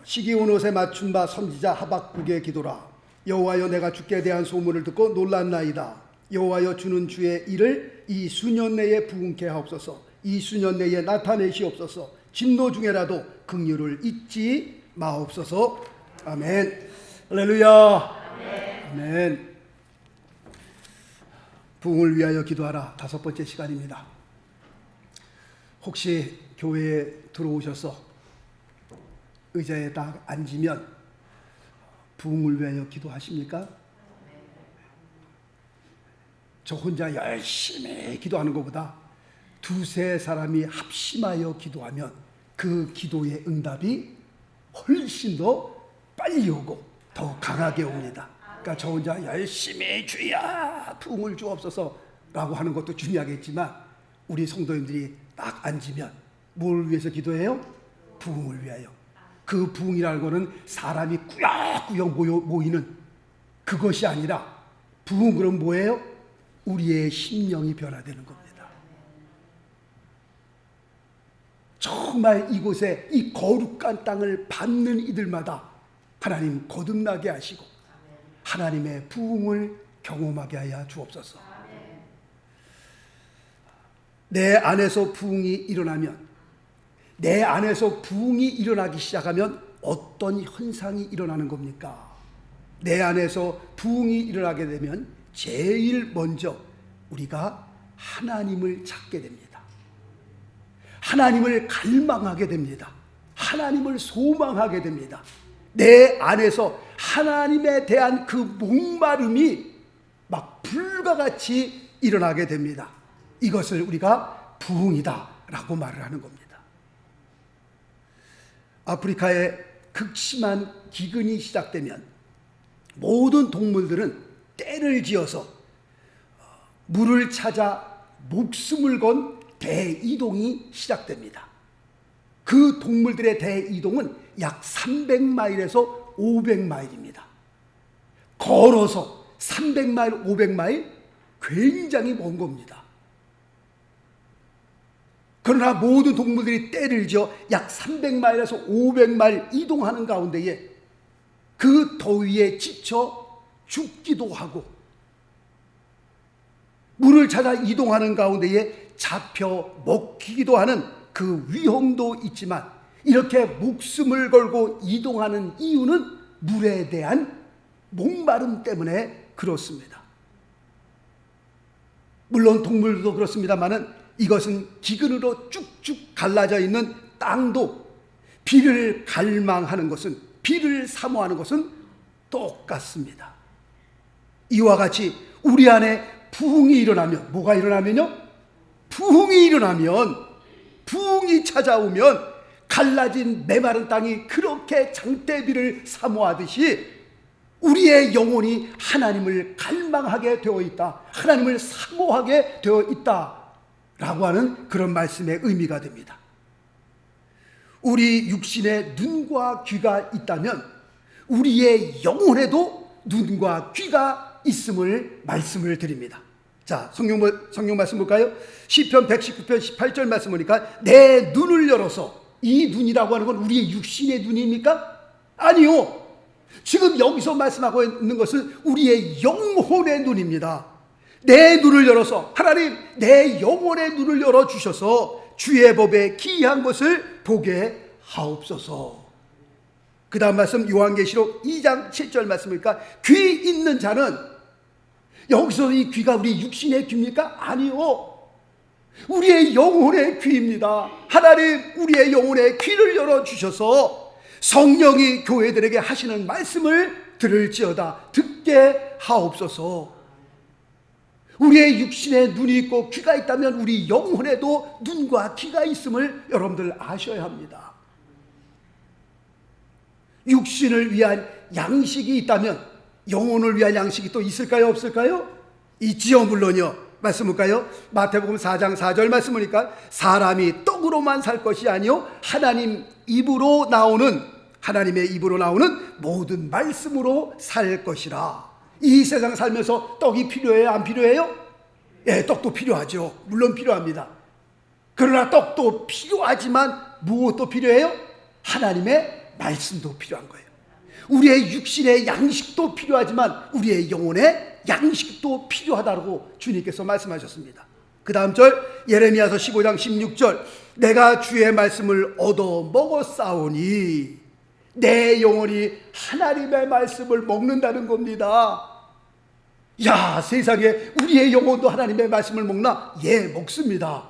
시기 온 옷에 맞춘 바 선지자 하박국의 기도라. 여호와여, 내가 주께 대한 소문을 듣고 놀랐나이다. 여호와여, 주는 주의 일을 이 수년 내에 부응케 하옵소서. 이 수년 내에 나타내시옵소서. 진노 중에라도 긍휼을 잊지 마옵소서. 아멘. 할렐루야. 아멘. 부흥을 위하여 기도하라. 5번째 시간입니다. 혹시 교회에 들어오셔서 의자에 딱 앉으면 부흥을 위하여 기도하십니까? 저 혼자 열심히 기도하는 것보다 두세 사람이 합심하여 기도하면 그 기도의 응답이 훨씬 더 빨리 오고 더 강하게 옵니다. 그러니까 저 혼자 열심히 주야 부흥을 주옵소서 라고 하는 것도 중요하겠지만, 우리 성도님들이 딱 앉으면 뭘 위해서 기도해요? 부흥을 위하여. 그 부흥이라는 것은 사람이 꾸역꾸역 모이는 그것이 아니라, 부흥 그럼 뭐예요? 우리의 심령이 변화되는 겁니다. 정말 이곳에 이 거룩한 땅을 밟는 이들마다 하나님 거듭나게 하시고 하나님의 부흥을 경험하게 하여 주옵소서. 내 안에서 부흥이 일어나면, 내 안에서 부흥이 일어나기 시작하면 어떤 현상이 일어나는 겁니까? 내 안에서 부흥이 일어나게 되면 제일 먼저 우리가 하나님을 찾게 됩니다. 하나님을 갈망하게 됩니다. 하나님을 소망하게 됩니다. 내 안에서 하나님에 대한 그 목마름이 막 불과 같이 일어나게 됩니다. 이것을 우리가 부흥이다 라고 말을 하는 겁니다. 아프리카에 극심한 기근이 시작되면 모든 동물들은 떼를 지어서 물을 찾아 목숨을 건 대이동이 시작됩니다. 그 동물들의 대이동은 약 300마일에서 500마일입니다. 걸어서 300마일, 500마일 굉장히 먼 겁니다. 그러나 모든 동물들이 떼를 지어 약 300마일에서 500마일 이동하는 가운데에 그 더위에 지쳐 죽기도 하고, 물을 찾아 이동하는 가운데에 잡혀 먹히기도 하는 그 위험도 있지만, 이렇게 목숨을 걸고 이동하는 이유는 물에 대한 목마름 때문에 그렇습니다. 물론 동물도 그렇습니다만은 이것은 기근으로 쭉쭉 갈라져 있는 땅도 비를 갈망하는 것은, 비를 사모하는 것은 똑같습니다. 이와 같이 우리 안에 부흥이 일어나면, 뭐가 일어나면요? 부흥이 일어나면, 부흥이 찾아오면 갈라진 메마른 땅이 그렇게 장대비를 사모하듯이 우리의 영혼이 하나님을 갈망하게 되어 있다, 하나님을 사모하게 되어 있다 라고 하는 그런 말씀의 의미가 됩니다. 우리 육신에 눈과 귀가 있다면 우리의 영혼에도 눈과 귀가 있음을 말씀을 드립니다. 자, 성경 말씀 볼까요? 시편 119편 18절 말씀 보니까 내 눈을 열어서, 이 눈이라고 하는 건 우리의 육신의 눈입니까? 아니요. 지금 여기서 말씀하고 있는 것은 우리의 영혼의 눈입니다. 내 눈을 열어서, 하나님 내 영혼의 눈을 열어주셔서 주의 법에 기이한 것을 보게 하옵소서. 그 다음 말씀 요한계시록 2장 7절 말씀입니까? 귀 있는 자는, 여기서 이 귀가 우리 육신의 귀입니까? 아니요. 우리의 영혼의 귀입니다. 하나님 우리의 영혼의 귀를 열어주셔서 성령이 교회들에게 하시는 말씀을 들을지어다, 듣게 하옵소서. 우리의 육신에 눈이 있고 귀가 있다면 우리 영혼에도 눈과 귀가 있음을 여러분들 아셔야 합니다. 육신을 위한 양식이 있다면 영혼을 위한 양식이 또 있을까요? 없을까요? 있지요. 물론요. 말씀 볼까요? 마태복음 4장 4절 말씀 보니까 사람이 떡으로만 살 것이 아니요 하나님의 입으로 나오는 모든 말씀으로 살 것이라. 이 세상 살면서 떡이 필요해요? 안 필요해요? 예, 떡도 필요하죠. 물론 필요합니다. 그러나 떡도 필요하지만 무엇도 필요해요? 하나님의 말씀도 필요한 거예요. 우리의 육신의 양식도 필요하지만 우리의 영혼의 양식도 필요하다고 주님께서 말씀하셨습니다. 그 다음 절 예레미야서 15장 16절 내가 주의 말씀을 얻어 먹었사오니 내 영혼이 하나님의 말씀을 먹는다는 겁니다. 야, 세상에 우리의 영혼도 하나님의 말씀을 먹나? 예, 먹습니다.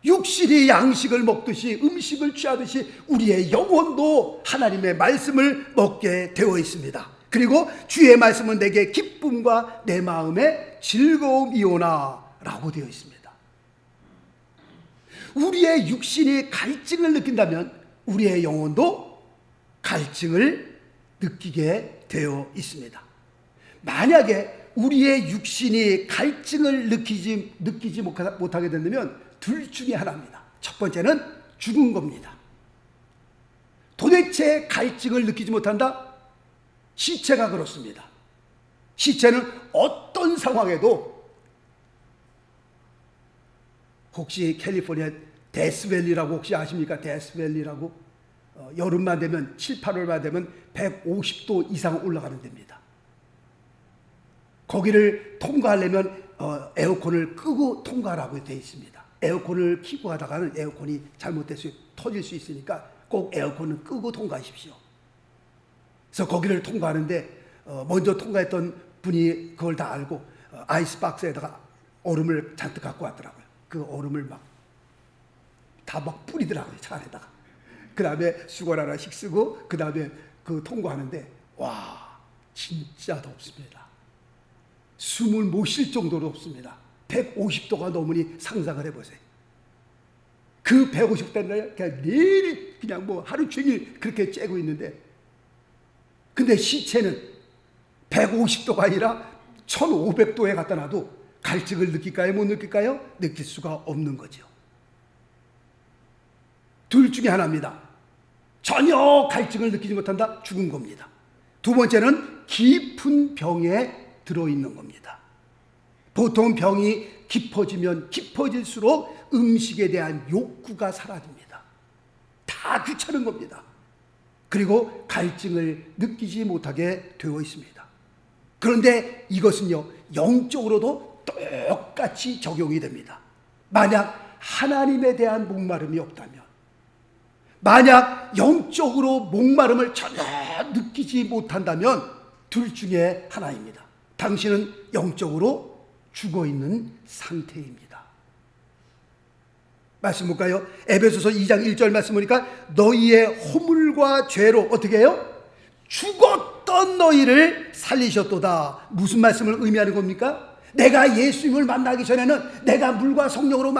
육신이 양식을 먹듯이 음식을 취하듯이 우리의 영혼도 하나님의 말씀을 먹게 되어 있습니다. 그리고 주의 말씀은 내게 기쁨과 내 마음의 즐거움이오나 라고 되어 있습니다. 우리의 육신이 갈증을 느낀다면 우리의 영혼도 갈증을 느끼게 되어 있습니다. 만약에 우리의 육신이 갈증을 느끼지 못하게 된다면 둘 중에 하나입니다. 첫 번째는 죽은 겁니다. 도대체 갈증을 느끼지 못한다? 시체가 그렇습니다. 시체는 어떤 상황에도 혹시 캘리포니아 데스밸리라고 혹시 아십니까? 데스밸리라고 여름만 되면 7, 8월만 되면 150도 이상 올라가는 데입니다. 거기를 통과하려면 에어컨을 끄고 통과하라고 되어 있습니다. 에어컨을 켜고 하다가는 에어컨이 잘못돼서 터질 수 있으니까 꼭 에어컨을 끄고 통과하십시오. 그래서 거기를 통과하는데 먼저 통과했던 분이 그걸 다 알고 아이스박스에다가 얼음을 잔뜩 갖고 왔더라고요. 그 얼음을 다 뿌리더라고요, 차 안에다가. 그 다음에 수건 하나씩 쓰고 그 다음에 그 통과하는데 와, 진짜 덥습니다. 숨을 못 쉴 정도로 덥습니다. 150도가 넘으니 상상을 해보세요. 그 150도는 그냥 내일 그냥 하루 종일 그렇게 쬐고 있는데, 근데 시체는 150도가 아니라 1500도에 갖다 놔도 갈증을 느낄까요? 못 느낄까요? 느낄 수가 없는 거죠. 둘 중에 하나입니다. 전혀 갈증을 느끼지 못한다? 죽은 겁니다. 두 번째는 깊은 병에 들어있는 겁니다. 보통 병이 깊어지면 깊어질수록 음식에 대한 욕구가 사라집니다. 다 귀찮은 겁니다. 그리고 갈증을 느끼지 못하게 되어 있습니다. 그런데 이것은요, 영적으로도 똑같이 적용이 됩니다. 만약 하나님에 대한 목마름이 없다면, 만약 영적으로 목마름을 전혀 느끼지 못한다면 둘 중에 하나입니다. 당신은 영적으로 죽어있는 상태입니다. 말씀 볼까요? 에베소서 2장 1절 말씀 보니까 너희의 허물과 죄로 어떻게 해요? 죽었던 너희를 살리셨도다. 무슨 말씀을 의미하는 겁니까? 내가 예수님을 만나기 전에는, 내가 물과 성령으로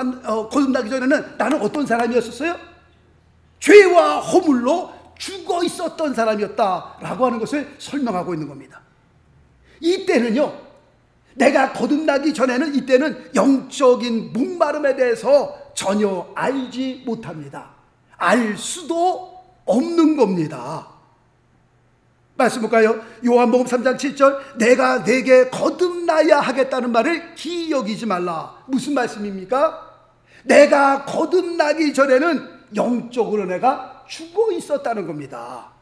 거듭나기 전에는 나는 어떤 사람이었었어요? 죄와 허물로 죽어 있었던 사람이었다라고 하는 것을 설명하고 있는 겁니다. 이때는요, 내가 거듭나기 전에는 이때는 영적인 목마름에 대해서 전혀 알지 못합니다. 알 수도 없는 겁니다. 말씀 볼까요? 요한복음 3장 7절 내가 내게 거듭나야 하겠다는 말을 기여기지 말라. 무슨 말씀입니까? 내가 거듭나기 전에는 영적으로 내가 죽어 있었다는 겁니다.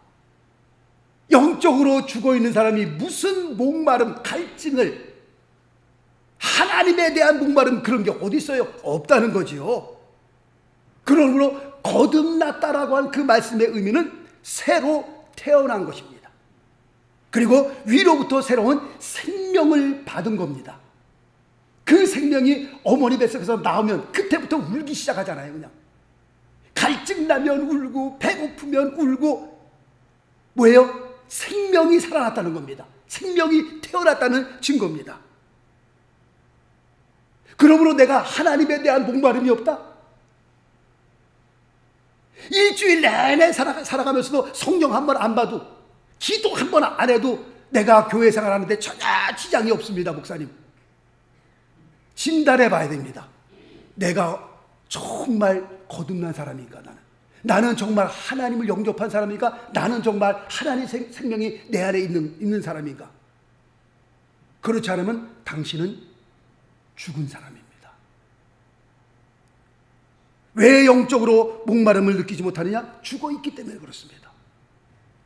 영적으로 죽어 있는 사람이 무슨 목마름, 갈증을, 하나님에 대한 목마름, 그런 게 어디 있어요? 없다는 거지요. 그러므로 거듭났다라고 한 그 말씀의 의미는 새로 태어난 것입니다. 그리고 위로부터 새로운 생명을 받은 겁니다. 그 생명이 어머니 뱃속에서 나오면 그때부터 울기 시작하잖아요. 그냥 갈증 나면 울고 배고프면 울고, 뭐예요? 생명이 살아났다는 겁니다. 생명이 태어났다는 증거입니다. 그러므로 내가 하나님에 대한 목마름이 없다? 일주일 내내 살아가면서도 성경 한 번 안 봐도, 기도 한 번 안 해도 내가 교회 생활하는데 전혀 지장이 없습니다. 목사님, 진단해 봐야 됩니다. 내가 정말 거듭난 사람인가? 나는 정말 하나님을 영접한 사람인가? 나는 정말 하나님의 생명이 내 안에 있는 사람인가? 그렇지 않으면 당신은 죽은 사람입니다. 왜 영적으로 목마름을 느끼지 못하느냐? 죽어 있기 때문에 그렇습니다.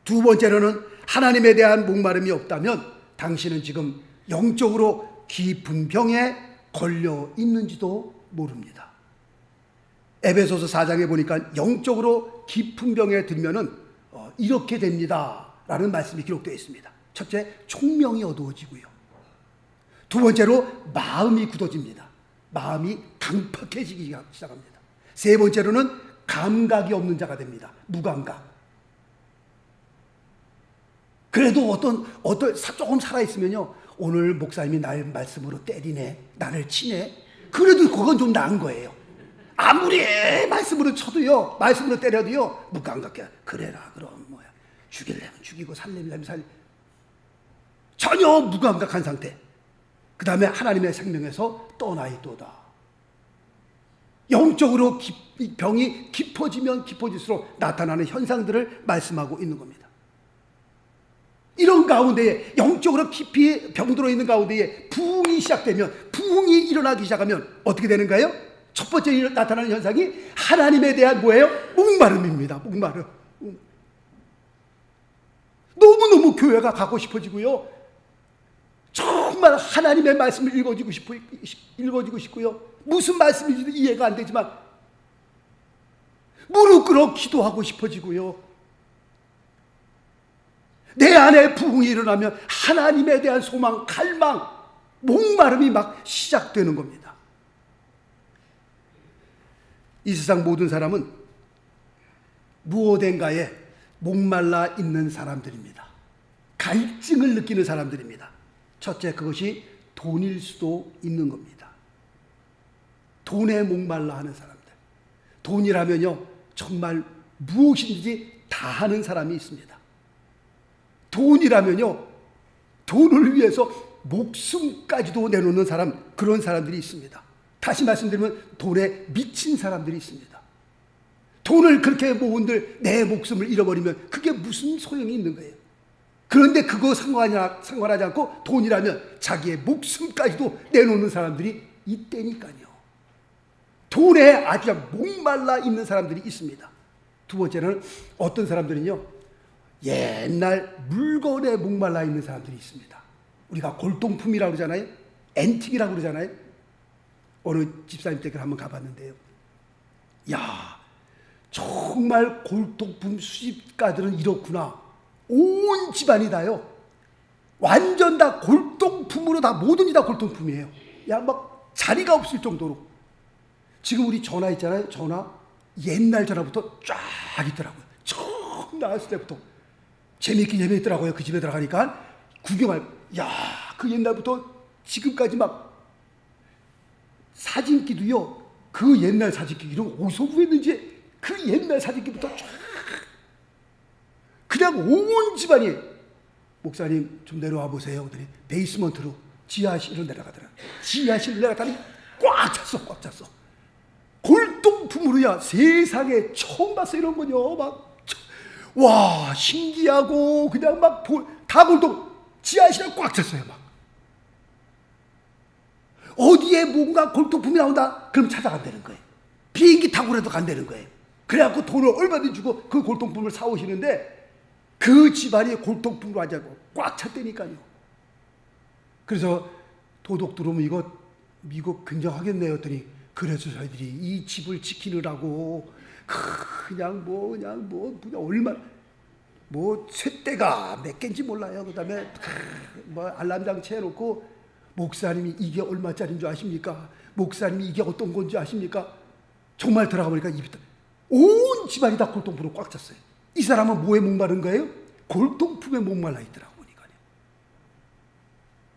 두 번째로는 하나님에 대한 목마름이 없다면 당신은 지금 영적으로 깊은 병에 걸려 있는지도 모릅니다. 에베소서 4장에 보니까 영적으로 깊은 병에 들면은 이렇게 됩니다 라는 말씀이 기록되어 있습니다. 첫째, 총명이 어두워지고요. 두 번째로 마음이 굳어집니다. 마음이 강팍해지기 시작합니다. 세 번째로는 감각이 없는 자가 됩니다. 무감각. 그래도 조금 살아있으면요, 오늘 목사님이 날 말씀으로 때리네, 나를 치네, 그래도 그건 좀 나은 거예요. 아무리 말씀으로 쳐도요, 말씀으로 때려도요, 무감각해. 그래라, 그럼 뭐야, 죽이려면 죽이고 살리려면 살리, 전혀 무감각한 상태. 그 다음에 하나님의 생명에서 떠나 있도다. 영적으로 병이 깊어지면 깊어질수록 나타나는 현상들을 말씀하고 있는 겁니다. 이런 가운데에 영적으로 깊이 병들어 있는 가운데에 부흥이 시작되면, 부흥이 일어나기 시작하면 어떻게 되는가요? 첫 번째 나타나는 현상이 하나님에 대한 뭐예요? 목마름입니다. 목마름. 너무너무 교회가 가고 싶어지고요, 정말 하나님의 말씀을 읽어주고 싶고요, 무슨 말씀인지도 이해가 안 되지만 무릎 꿇어 기도하고 싶어지고요, 내 안에 부흥이 일어나면 하나님에 대한 소망, 갈망, 목마름이 막 시작되는 겁니다. 이 세상 모든 사람은 무엇인가에 목말라 있는 사람들입니다. 갈증을 느끼는 사람들입니다. 첫째, 그것이 돈일 수도 있는 겁니다. 돈에 목말라 하는 사람들. 돈이라면요, 정말 무엇인지 다 하는 사람이 있습니다. 돈이라면요, 돈을 위해서 목숨까지도 내놓는 사람, 그런 사람들이 있습니다. 다시 말씀드리면 돈에 미친 사람들이 있습니다. 돈을 그렇게 모은들 내 목숨을 잃어버리면 그게 무슨 소용이 있는 거예요. 그런데 그거 상관하지 않고 돈이라면 자기의 목숨까지도 내놓는 사람들이 있다니까요. 돈에 아주 목말라 있는 사람들이 있습니다. 두 번째는 어떤 사람들은요, 옛날 물건에 목말라 있는 사람들이 있습니다. 우리가 골동품이라고 그러잖아요. 앤틱이라고 그러잖아요. 어느 집사님 댁을 한번 가봤는데요, 야, 정말 골동품 수집가들은 이렇구나. 온 집안이 다요, 완전 다 골동품으로, 다 뭐든지 다 골동품이에요. 야, 막 자리가 없을 정도로. 지금 우리 전화 있잖아요. 전화, 옛날 전화부터 쫙 있더라고요. 처음 나왔을 때부터 재미있긴 재미있더라고요. 그 집에 들어가니까 구경할, 야, 그 옛날부터 지금까지 막 사진기도요, 그 옛날 사진기 이런 거 어디서 구했는지, 그 옛날 사진기부터 쫙, 그냥 온 집안이, 목사님 좀 내려와 보세요. 그랬더니 베이스먼트로 지하실로 내려가더라고요. 지하실로 내려갔더니 꽉 찼어, 꽉 찼어. 골동품으로야, 세상에 처음 봤어 이런 거요. 막, 와, 신기하고 그냥 막 다 골동, 지하실에 꽉 찼어요. 막 어디에 뭔가 골동품이 나온다, 그럼 찾아간다는 거예요. 비행기 타고라도 간다는 거예요. 그래갖고 돈을 얼마든지 주고 그 골동품을 사오시는데, 그 집안이 골동품으로 앉아고 꽉 찼다니까요. 그래서 도둑 들어오면 이거 굉장하겠네요 했더니, 그래서 저희들이 이 집을 지키느라고 그냥 얼마, 쇳대가 몇 개인지 몰라요. 그 다음에 알람 장치 해놓고, 목사님이 이게 얼마짜리인 줄 아십니까? 목사님이 이게 어떤 건지 아십니까? 정말 들어가 보니까 온 집안이 다 골동품으로 꽉 찼어요. 이 사람은 뭐에 목마른 거예요? 골동품에 목말라 있더라고 보니까요.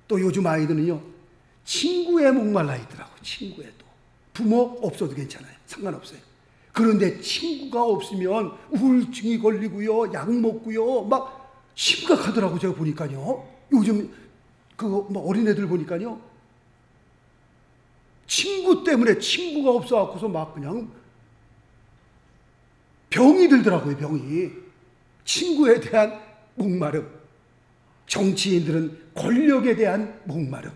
또 요즘 아이들은요, 친구에 목말라 있더라고. 친구에. 또 부모 없어도 괜찮아요. 상관없어요. 그런데 친구가 없으면 우울증이 걸리고요, 약 먹고요, 막 심각하더라고. 제가 보니까요, 요즘 어린애들 보니까요, 친구 때문에, 친구가 없어갖고서 막 그냥 병이 들더라고요. 병이. 친구에 대한 목마름. 정치인들은 권력에 대한 목마름.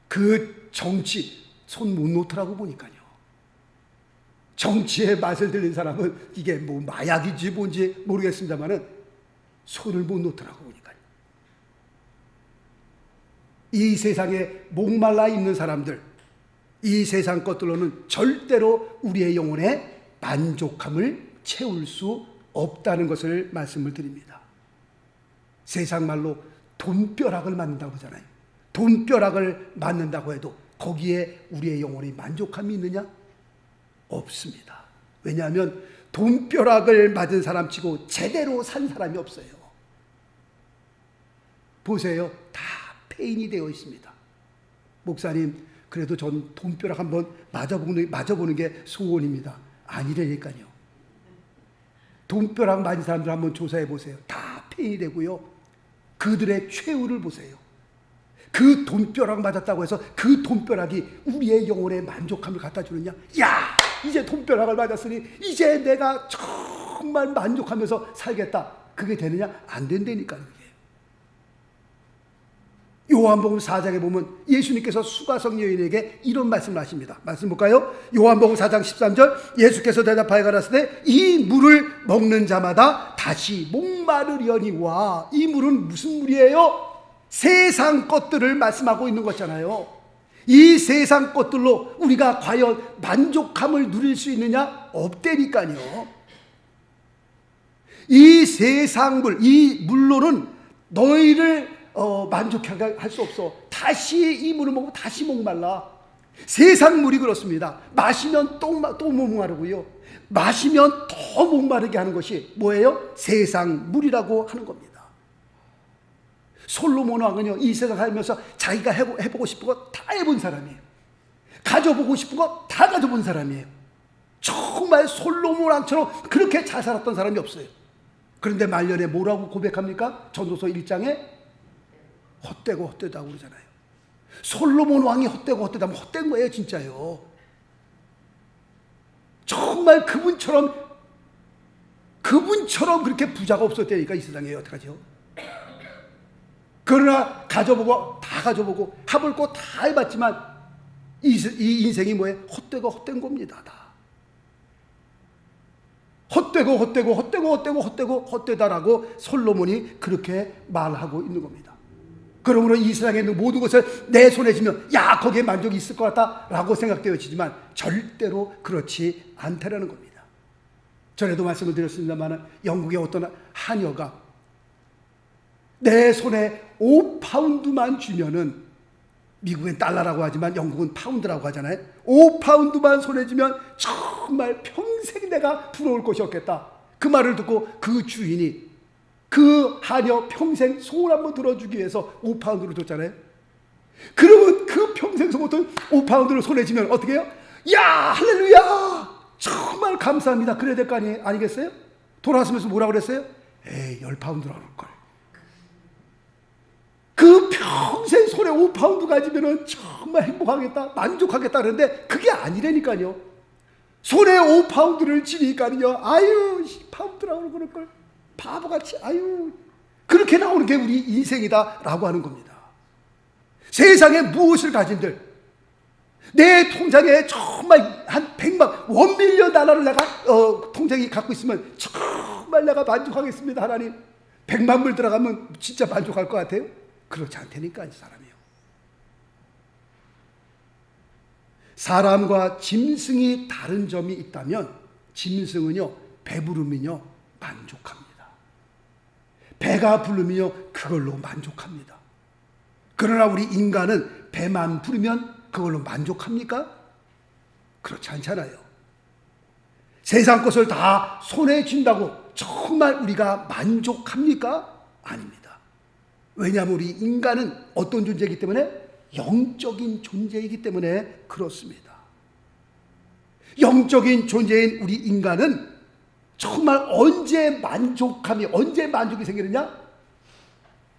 그 정치 손 못 놓더라고 보니까요. 정치의 맛을 들린 사람은 이게 뭐 마약인지 뭔지 모르겠습니다만은 손을 못 놓더라고 보니까요. 이 세상에 목말라 있는 사람들, 이 세상 것들로는 절대로 우리의 영혼에 만족함을 채울 수 없다는 것을 말씀을 드립니다. 세상 말로 돈벼락을 맞는다고 하잖아요. 돈벼락을 맞는다고 해도 거기에 우리의 영혼이 만족함이 있느냐? 없습니다. 왜냐하면 돈벼락을 맞은 사람치고 제대로 산 사람이 없어요. 보세요. 다 폐인이 되어 있습니다. 목사님, 그래도 전 돈벼락 한번 맞아보는 게 소원입니다. 아니라니까요. 돈벼락 맞은 사람들 한번 조사해 보세요. 다 폐인이 되고요. 그들의 최후를 보세요. 그 돈벼락 맞았다고 해서 그 돈벼락이 우리의 영혼에 만족함을 갖다 주느냐? 야, 이제 돈벼락을 맞았으니 이제 내가 정말 만족하면서 살겠다. 그게 되느냐? 안 된다니까요. 요한복음 4장에 보면 예수님께서 수가성 여인에게 이런 말씀을 하십니다. 말씀 볼까요? 요한복음 4장 13절, 예수께서 대답하여 가라사대 이 물을 먹는 자마다 다시 목마르려니와. 이 물은 무슨 물이에요? 세상 것들을 말씀하고 있는 거잖아요. 이 세상 것들로 우리가 과연 만족함을 누릴 수 있느냐? 없다니까요. 이 세상 물, 이 물로는 너희를 만족하게 할 수 없어. 다시 이 물을 먹으면 다시 목말라. 세상 물이 그렇습니다. 마시면 또 목마르고요. 마시면 더 목마르게 하는 것이 뭐예요? 세상 물이라고 하는 겁니다. 솔로몬 왕은요, 이 세상 살면서 자기가 해보고 싶은 거 다 해본 사람이에요. 가져보고 싶은 거 다 가져본 사람이에요. 정말 솔로몬 왕처럼 그렇게 잘 살았던 사람이 없어요. 그런데 말년에 뭐라고 고백합니까? 전도서 1장에 헛되고 헛되다고 그러잖아요. 솔로몬 왕이 헛되고 헛되다면 헛된 거예요, 진짜요. 정말 그분처럼 그렇게 부자가 없었다니까, 이 세상에. 어떡하죠? 그러나 가져보고 다 가져보고 해볼 거 다 해봤지만 이 인생이 뭐예요? 헛되고 헛된 겁니다. 다 헛되고 헛되다라고 솔로몬이 그렇게 말하고 있는 겁니다. 그러므로 이 세상에 있는 모든 것을 내 손에 쥐면 야, 거기에 만족이 있을 것 같다 라고 생각되어지지만 절대로 그렇지 않다라는 겁니다. 전에도 말씀을 드렸습니다만 영국의 어떤 하녀가 내 손에 5파운드만 주면은, 미국엔 달러라고 하지만 영국은 파운드라고 하잖아요. 5파운드만 손에 쥐면 정말 평생 내가 부러울 것이 없겠다. 그 말을 듣고 그 주인이 그 하녀 평생 소원 한번 들어주기 위해서 5파운드를 줬잖아요. 그러면 그 평생 소원 5파운드를 손에 쥐면 어떻게 해요? 야, 할렐루야, 정말 감사합니다. 그래야 될 거 아니겠어요? 돌아서면서 뭐라고 그랬어요? 에이, 10파운드라고 그럴걸. 그 평생 손에 5파운드 가지면은 정말 행복하겠다, 만족하겠다 그러는데 그게 아니라니까요. 손에 5파운드를 쥐니까요, 아유, 10파운드라고 그럴걸. 바보같이, 아유, 그렇게 나오는 게 우리 인생이다 라고 하는 겁니다. 세상에 무엇을 가진들, 내 통장에 정말 한 100만, 1밀리언 달러를 내가 통장이 갖고 있으면 정말 내가 만족하겠습니다. 하나님, 100만 불 들어가면 진짜 만족할 것 같아요? 그렇지 않다니까, 이 사람이요. 사람과 짐승이 다른 점이 있다면 짐승은요, 배부르면요 만족합니다. 배가 부르면요 그걸로 만족합니다. 그러나 우리 인간은 배만 부르면 그걸로 만족합니까? 그렇지 않잖아요. 세상 것을 다 손에 쥔다고 정말 우리가 만족합니까? 아닙니다. 왜냐하면 우리 인간은 어떤 존재이기 때문에? 영적인 존재이기 때문에 그렇습니다. 영적인 존재인 우리 인간은 정말 언제 만족이 생기느냐?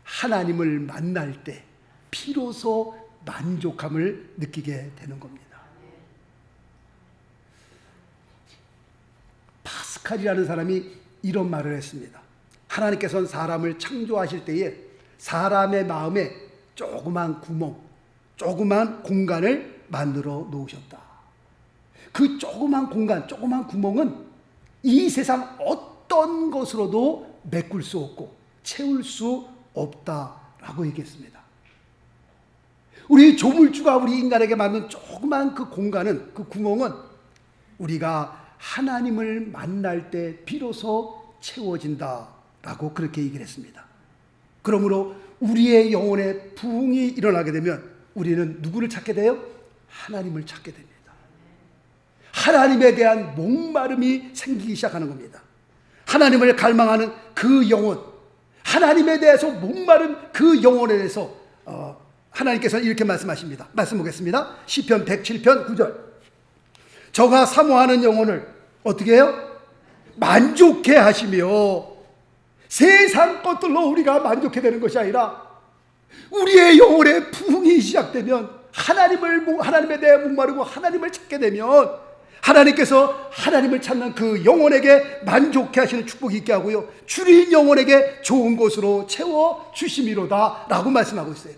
하나님을 만날 때 비로소 만족함을 느끼게 되는 겁니다. 파스칼이라는 사람이 이런 말을 했습니다. 하나님께서는 사람을 창조하실 때에 사람의 마음에 조그만 구멍, 조그만 공간을 만들어 놓으셨다. 그 조그만 공간, 조그만 구멍은 이 세상 어떤 것으로도 메꿀 수 없고 채울 수 없다라고 얘기했습니다. 우리 조물주가 우리 인간에게 만든 조그만 그 공간은, 그 구멍은 우리가 하나님을 만날 때 비로소 채워진다라고 그렇게 얘기를 했습니다. 그러므로 우리의 영혼에 부흥이 일어나게 되면 우리는 누구를 찾게 돼요? 하나님을 찾게 됩니다. 하나님에 대한 목마름이 생기기 시작하는 겁니다. 하나님을 갈망하는 그 영혼, 하나님에 대해서 목마른 그 영혼에 대해서 하나님께서 이렇게 말씀하십니다. 말씀 보겠습니다. 시편 107편 9절. 저가 사모하는 영혼을 어떻게 해요? 만족해 하시며, 세상 것들로 우리가 만족해 되는 것이 아니라 우리의 영혼의 부흥이 시작되면, 하나님에 대해 목마르고 하나님을 찾게 되면 하나님께서 하나님을 찾는 그 영혼에게 만족해 하시는 축복이 있게 하고요, 줄인 영혼에게 좋은 것으로 채워 주심이로다 라고 말씀하고 있어요.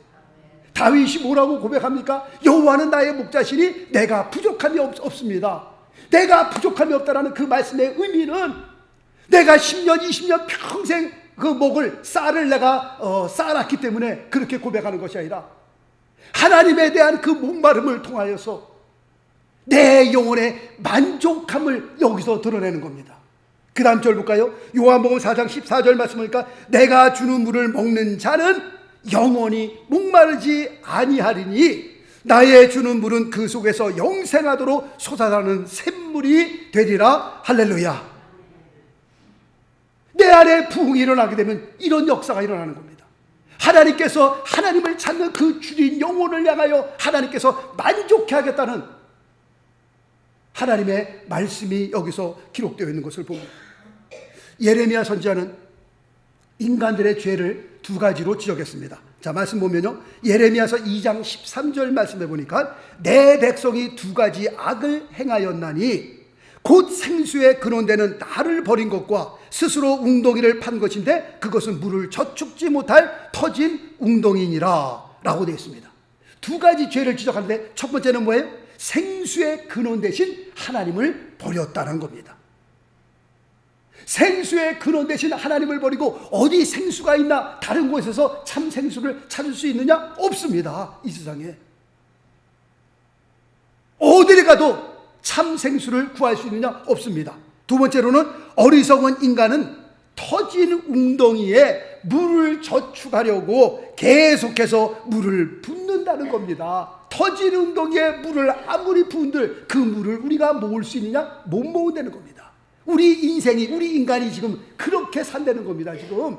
다윗이 뭐라고 고백합니까? 여호와는 나의 목자시니 내가 부족함이 없습니다. 내가 부족함이 없다라는 그 말씀의 의미는 내가 10년 20년 평생 그 목을 쌀을 내가 쌓아놨기 때문에 그렇게 고백하는 것이 아니라 하나님에 대한 그 목마름을 통하여서 내 영혼의 만족함을 여기서 드러내는 겁니다. 그 다음 절 볼까요? 요한복음 4장 14절 말씀이니까 내가 주는 물을 먹는 자는 영원히 목마르지 아니하리니 나의 주는 물은 그 속에서 영생하도록 솟아나는 샘물이 되리라. 할렐루야. 내 안에 부흥이 일어나게 되면 이런 역사가 일어나는 겁니다. 하나님께서 하나님을 찾는 그 줄인 영혼을 향하여 하나님께서 만족해 하겠다는 하나님의 말씀이 여기서 기록되어 있는 것을 봅니다. 예레미야 선지자는 인간들의 죄를 두 가지로 지적했습니다. 자, 말씀 보면요, 예레미야서 2장 13절 말씀해 보니까 내 백성이 두 가지 악을 행하였나니 곧 생수에 근원되는 나를 버린 것과 스스로 웅덩이를 판 것인데 그것은 물을 저축지 못할 터진 웅덩이니라 라고 되어 있습니다. 두 가지 죄를 지적하는데 첫 번째는 뭐예요? 생수의 근원 대신 하나님을 버렸다는 겁니다. 생수의 근원 대신 하나님을 버리고 어디 생수가 있나, 다른 곳에서 참 생수를 찾을 수 있느냐? 없습니다. 이 세상에 어디를 가도 참 생수를 구할 수 있느냐? 없습니다. 두 번째로는 어리석은 인간은 터진 웅덩이에 물을 저축하려고 계속해서 물을 붓는다는 겁니다. 터진 웅덩이에 물을 아무리 부은들 그 물을 우리가 모을 수 있느냐? 못 모은다는 겁니다. 우리 인생이, 우리 인간이 지금 그렇게 산다는 겁니다. 지금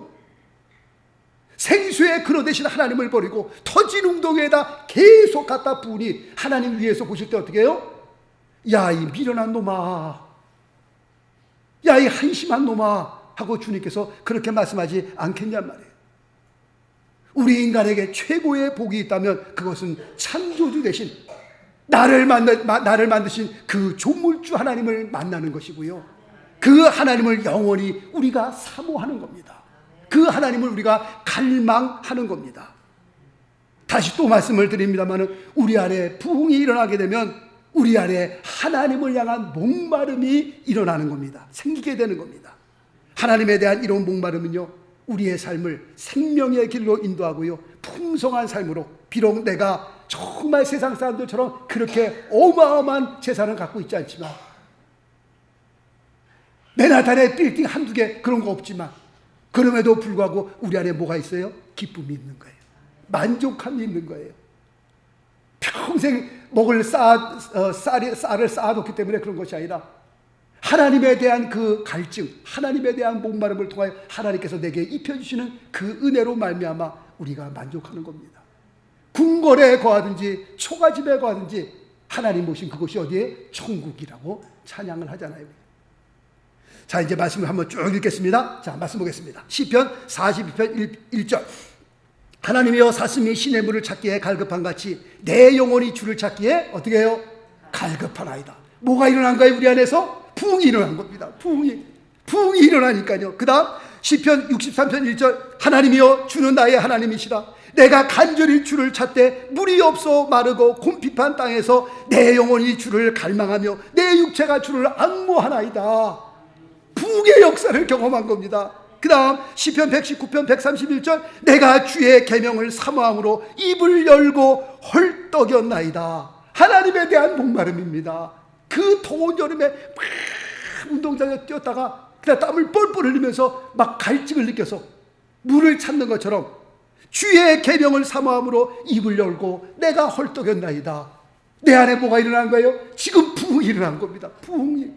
생수의 근원 대신 하나님을 버리고 터진 웅덩이에다 계속 갖다 부으니 하나님 위에서 보실 때 어떻게 해요? 야, 이 미련한 놈아, 야, 이 한심한 놈아 하고 주님께서 그렇게 말씀하지 않겠냔 말이에요. 우리 인간에게 최고의 복이 있다면 그것은 창조주 대신 나를 만드신 그 조물주 하나님을 만나는 것이고요, 그 하나님을 영원히 우리가 사모하는 겁니다. 그 하나님을 우리가 갈망하는 겁니다. 다시 또 말씀을 드립니다만 우리 안에 부흥이 일어나게 되면 우리 안에 하나님을 향한 목마름이 일어나는 겁니다. 생기게 되는 겁니다. 하나님에 대한 이런 목마름은요, 우리의 삶을 생명의 길로 인도하고요, 풍성한 삶으로, 비록 내가 정말 세상 사람들처럼 그렇게 어마어마한 재산을 갖고 있지 않지만, 맨하탄에 빌딩 한두 개 그런 거 없지만, 그럼에도 불구하고 우리 안에 뭐가 있어요? 기쁨이 있는 거예요. 만족함이 있는 거예요. 평생 먹을 쌀을 쌓아뒀기 때문에 그런 것이 아니라 하나님에 대한 그 갈증, 하나님에 대한 목마름을 통하여 하나님께서 내게 입혀주시는 그 은혜로 말미암아 우리가 만족하는 겁니다. 궁궐에 거하든지 초가집에 거하든지 하나님 모신 그곳이 어디에? 천국이라고 찬양을 하잖아요. 자, 이제 말씀을 한번 쭉 읽겠습니다. 자, 말씀 보겠습니다. 시편 42편 1절. 하나님이여, 사슴이 시냇물을 찾기에 갈급한 같이 내 영혼이 주를 찾기에 어떻게 해요? 갈급하나이다. 뭐가 일어난 거예요? 우리 안에서 부흥이 일어난 겁니다. 부흥이 일어나니까요. 그 다음 시편 63편 1절. 하나님이여, 주는 나의 하나님이시라. 내가 간절히 주를 찾되 물이 없어 마르고 곰핍한 땅에서 내 영혼이 주를 갈망하며 내 육체가 주를 앙모하나이다. 부흥의 역사를 경험한 겁니다. 그 다음 시편 119편 131절 내가 주의 계명을 사모함으로 입을 열고 헐떡였나이다. 하나님에 대한 목마름입니다. 그 더운 여름에 막 운동장에 뛰었다가 그냥 땀을 뻘뻘 흘리면서 막 갈증을 느껴서 물을 찾는 것처럼 주의 계명을 사모함으로 입을 열고 내가 헐떡였나이다. 내 안에 뭐가 일어난 거예요? 지금 부흥이 일어난 겁니다. 부흥이.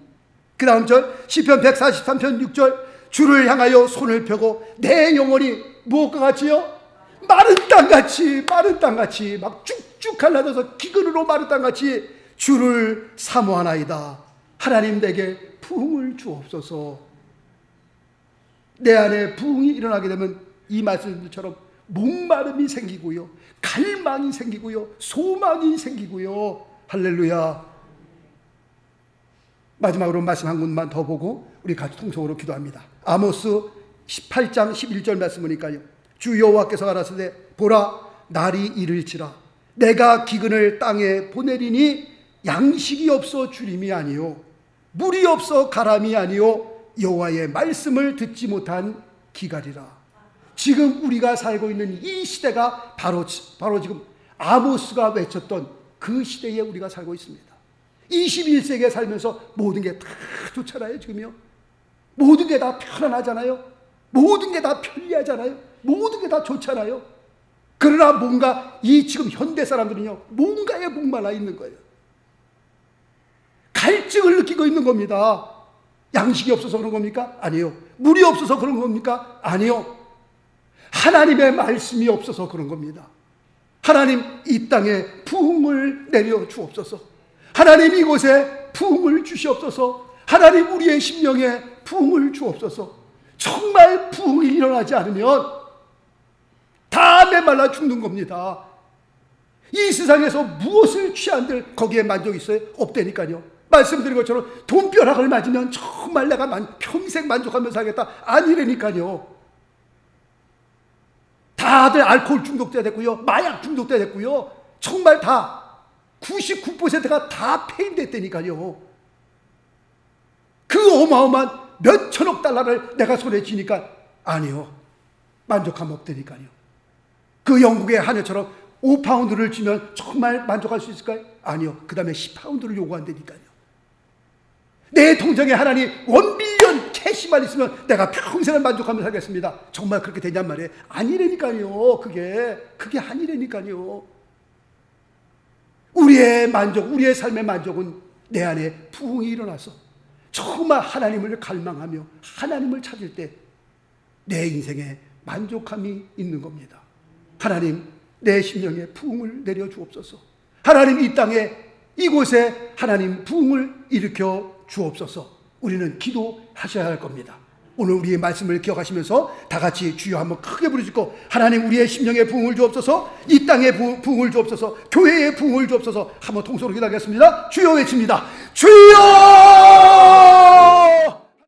그 다음 절 시편 143편 6절 주를 향하여 손을 펴고 내 영혼이 무엇과 같이요? 마른 땅같이 막 쭉쭉 갈라져서 기근으로 마른 땅같이 주를 사모하나이다. 하나님 내게 부흥을 주옵소서. 내 안에 부흥이 일어나게 되면 이 말씀들처럼 목마름이 생기고요, 갈망이 생기고요, 소망이 생기고요. 할렐루야. 마지막으로 말씀 한 군만 더 보고 우리 같이 통성으로 기도합니다. 아모스 18장 11절 말씀 보니까요, 주 여호와께서 가라사대 보라 날이 이를지라 내가 기근을 땅에 보내리니 양식이 없어 주림이 아니요 물이 없어 가람이 아니요 여호와의 말씀을 듣지 못한 기갈이라. 지금 우리가 살고 있는 이 시대가 바로 지금 아모스가 외쳤던 그 시대에 우리가 살고 있습니다. 21세기에 살면서 모든 게 다 좋잖아요. 지금요 모든 게 다 편안하잖아요. 모든 게 다 편리하잖아요. 모든 게 다 좋잖아요. 그러나 뭔가 이 지금 현대 사람들은요 뭔가에 목말라 있는 거예요. 갈증을 느끼고 있는 겁니다. 양식이 없어서 그런 겁니까? 아니요. 물이 없어서 그런 겁니까? 아니요. 하나님의 말씀이 없어서 그런 겁니다. 하나님 이 땅에 부흥을 내려 주옵소서. 하나님 이곳에 부흥을 주시옵소서. 하나님 우리의 심령에 부흥을 주옵소서. 정말 부흥이 일어나지 않으면 다 메말라 죽는 겁니다. 이 세상에서 무엇을 취한들 거기에 만족이 있어요? 없다니까요. 말씀드린 것처럼 돈벼락을 맞으면 정말 내가 평생 만족하면서 살겠다 아니라니까요. 다들 알코올 중독자 됐고요, 마약 중독자 됐고요, 정말 다 99%가 다 폐인됐다니까요. 그 어마어마한 몇 천억 달러를 내가 손에 쥐니까 아니요, 만족하면 없다니까요. 그 영국의 하녀처럼 5파운드를 주면 정말 만족할 수 있을까요? 아니요. 그 다음에 10파운드를 요구한다니까요. 내 통장에 하나님 1빌리언 캐시만 있으면 내가 평생을 만족하며 살겠습니다. 정말 그렇게 되냔 말이에요. 아니라니까요. 그게 아니라니까요. 우리의 만족, 우리의 삶의 만족은 내 안에 부흥이 일어나서 정말 하나님을 갈망하며 하나님을 찾을 때 내 인생에 만족함이 있는 겁니다. 하나님 내 심령에 부흥을 내려 주옵소서. 하나님 이 땅에 이곳에 하나님 부흥을 일으켜 주옵소서. 우리는 기도하셔야 할 겁니다. 오늘 우리의 말씀을 기억하시면서 다 같이 주여 한번 크게 부르짖고 하나님 우리의 심령에 부흥을 주옵소서. 이 땅에 부흥을 주옵소서. 교회에 부흥을 주옵소서. 한번 통성으로 기도하겠습니다. 주여 외칩니다. 주여!